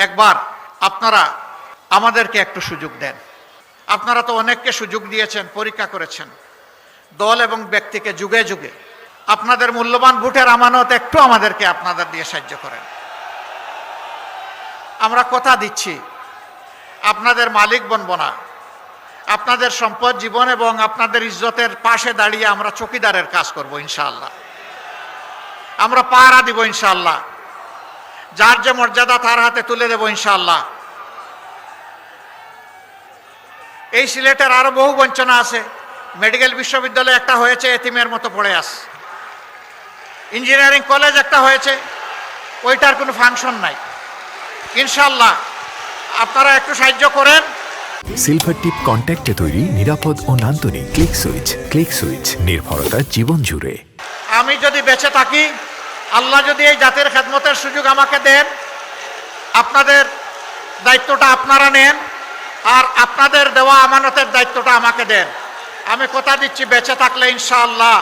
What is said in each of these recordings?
একবার আপনারা আমাদেরকে একটু সুযোগ দেন। আপনারা তো অনেককে সুযোগ দিয়েছেন, পরীক্ষা করেছেন, দল এবং ব্যক্তিকে যুগে যুগে। আপনাদের মূল্যবান ভোটের আমানত একটু আমাদেরকে আপনাদের দিয়ে সাহায্য করেন। আমরা কথা দিচ্ছি আপনাদের মালিক বনব না, আপনাদের সম্পদ, জীবন এবং আপনাদের ইজ্জতের পাশে দাঁড়িয়ে আমরা চৌকিদারের কাজ করব ইনশাআল্লাহ। আমরা পাহারা দিব ইনশাআল্লাহ, যার যে মর্যাদা তার হাতে তুলে দেব ইনশাআল্লাহ। এই সিলেটের আরো বহু বঞ্চনা আছে। মেডিকেল বিশ্ববিদ্যালয় একটা হয়েছে, এতিমের মতো পড়ে আছে। ইঞ্জিনিয়ারিং কলেজ একটা হয়েছে, ওইটার কোনো ফাংশন নাই। ইনশাআল্লাহ আপনারা একটু সাহায্য করেন। সিলভার টিপ কন্ট্যাক্টে তৈরি নিরাপদ ও নান্দনিক ক্লিক সুইচ নির্ভরতা জীবন জুড়ে। আমি যদি বেঁচে থাকি, আল্লাহ যদি এই জাতির খেদমতের সুযোগ আমাকে দেন, আপনাদের দায়িত্বটা আপনারা নেন আর আপনাদের দেওয়া আমানতের দায়িত্বটা আমাকে দেন। আমি কথা দিচ্ছি বেঁচে থাকলে ইনশাআল্লাহ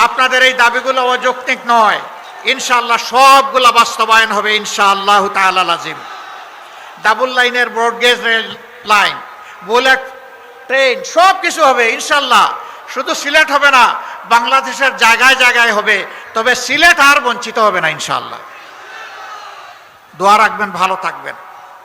আপনাদের এই দাবিগুলো অযৌক্তিক নয়, ইনশাআল্লাহ সবগুলো বাস্তবায়ন হবে ইনশাআল্লাহ তাআলা আজিম। ডাবল লাইনের broad gauge rail line, bullet train, সব কিছু হবে ইনশাআল্লাহ। শুধু সিলেট হবে না, বাংলাদেশের জায়গায় জায়গায় হবে, তবে সিলেট আর বঞ্চিত হবে না ইনশাআল্লাহ। দোয়া রাখবেন, ভালো থাকবেন।